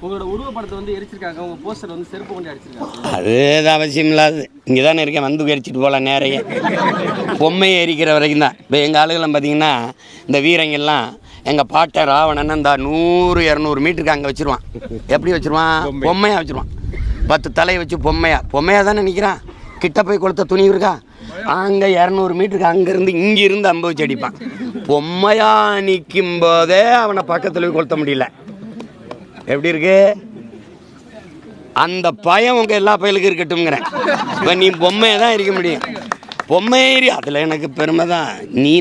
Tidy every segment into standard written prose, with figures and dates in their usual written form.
உங்களோட உருவப்படத்தை வந்து எரிச்சிருக்காங்க, உங்க போஸ்டர் வந்து செருப்பு கொண்டு அடிச்சிருக்காங்க. அது அவசியம் இல்லாது. இங்கே தானே இருக்கேன், வந்து எரிச்சிட்டு போகலாம் நேரையே. பொம்மையை எரிக்கிற வரைக்கும் தான். இப்போ எங்கள் ஆளுகள்லாம் பார்த்தீங்கன்னா இந்த வீரங்கெல்லாம் எங்கள் பாட்டை ராவணன் இந்த 100-200 மீட்டருக்கு அங்கே வச்சுருவான். எப்படி வச்சுருவான்? பொம்மையாக வச்சுருவான். 10 தலையை வச்சு பொம்மையாக தானே நிற்கிறான். கிட்ட போய் கொளுத்த துணி இருக்கா? அங்கே 200 மீட்டருக்கு அங்கேருந்து இங்கிருந்து அம்பு வச்சு அடிப்பான். பொம்மையாக நிற்கும் போதே அவனை பக்கத்தில் போய் கொளுத்த முடியல. எப்படி இருக்கு? அந்த பயம் உங்கள் எல்லா பயலுக்கும் இருக்கட்டும்ங்கிறேன். இப்போ நீ பொம்மையை தான் இருக்க முடியும். பொம்மையே ஏறி அதில் எனக்கு பெருமை தான்.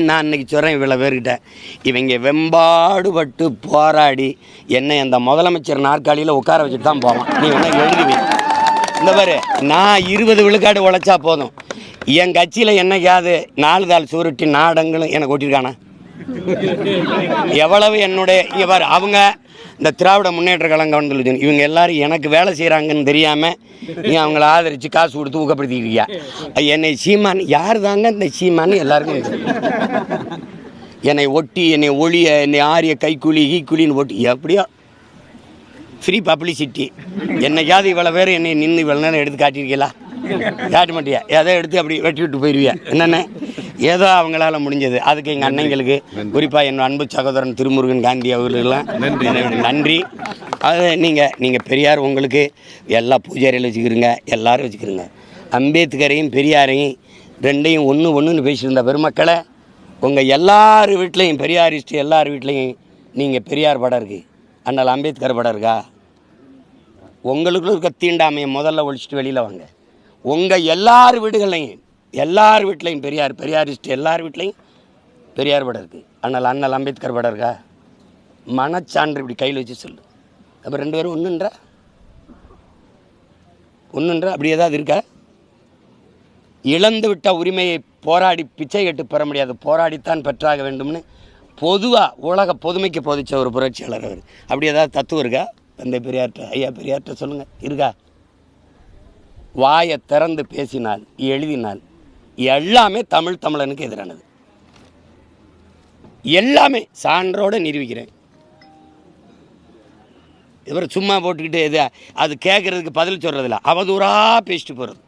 நான் இன்னைக்கு சொல்கிறேன் இவ்வளோ பேர்கிட்ட, இவங்க வெம்பாடுபட்டு போராடி என்னை அந்த முதலமைச்சர் நாற்காலியில் உட்கார வச்சுட்டு தான் போவான். நீ வேணா எழுதுவீங்க. இந்த பாரு, நான் 20 விழுக்காடு உழைச்சா போதும். என் கட்சியில் என்னைக்காவது 4 தாள் சுருட்டி நாடங்களும் எனக்கு ஓட்டியிருக்கானா? எவ்வளவு என்னுடைய இங்கே பாரு, அவங்க இந்த திராவிட முன்னேற்ற கழகம் இவங்க எல்லாரும் எனக்கு வேலை செய்கிறாங்கன்னு தெரியாமல் நீ அவங்கள ஆதரித்து காசு கொடுத்து ஊக்கப்படுத்திக்கிறியா? என்னை சீமான் யார் தாங்க இந்த சீமான்னு எல்லாருக்கும் என்னை ஒட்டி என்னை ஒளிய என்னை ஆரிய கைக்கூலி ஈக்குலின்னு ஒட்டி எப்படியோ ஃப்ரீ பப்ளிசிட்டி. என்னைக்காவது இவ்வளோ பேர் என்னை நின்று இவ்வளோ நேரம் எடுத்து காட்டியிருக்கீங்களா? காட்ட மாட்டியா? எதை எடுத்து அப்படி வெட்டி விட்டு போயிடுவியா? என்னென்ன ஏதோ அவங்களால முடிஞ்சது. அதுக்கு எங்கள் அண்ணங்களுக்கு, குறிப்பாக என் அன்பு சகோதரன் திருமுருகன் காந்தி அவர்களுக்கெல்லாம் நன்றி. அது நீங்கள் பெரியார் உங்களுக்கு எல்லா பூஜாரியில் வச்சுக்கிறீங்க, எல்லோரும் வச்சுக்கிறீங்க. அம்பேத்கரையும் பெரியாரையும் ரெண்டையும் ஒன்றுன்னு பேசியிருந்த பெருமக்களை உங்கள் எல்லார் வீட்லேயும் பெரியாரிஸ்ட்டு எல்லார் வீட்லேயும் நீங்கள் பெரியார் படம் இருக்குது, அண்ணல் அம்பேத்கர் படம் இருக்கா? உங்களுக்குள்ள இருக்க தீண்டாமையை முதல்ல ஒழிச்சிட்டு வெளியில் வாங்க. உங்கள் எல்லார் வீட்லையும் பெரியாரிஸ்ட் எல்லார் வீட்லையும் பெரியார் படம் இருக்குது, அண்ணல் அம்பேத்கர் படம் இருக்கா? மனச்சான்று இப்படி கையில் வச்சு சொல்லு. அப்போ 2 பேரும் ஒன்றுன்ற அப்படி ஏதாவது இருக்கா? இழந்து விட்ட உரிமையை போராடி பிச்சை கட்டு பெற முடியாது, போராடித்தான் பெற்றாக வேண்டும்னு பொதுவாக உலக பொதுமைக்கு போதிச்ச ஒரு புரட்சியாளர் அவர். அப்படி ஏதாவது தத்துவம் இருக்கா? தந்தை பெரியார்கிட்ட, ஐயா பெரியார்கிட்ட சொல்லுங்கள், இருக்கா? வாயை திறந்து பேசினால் எழுதினால் எல்லாமே தமிழனுக்கு எதிரானது. எல்லாமே சான்றோடு நிரூபிக்கிறேன். இவர் சும்மா போட்டுக்கிட்டு அது கேட்குறதுக்கு பதில் சொல்கிறதில்ல, அவதூறாக பேசிட்டு போகிறது.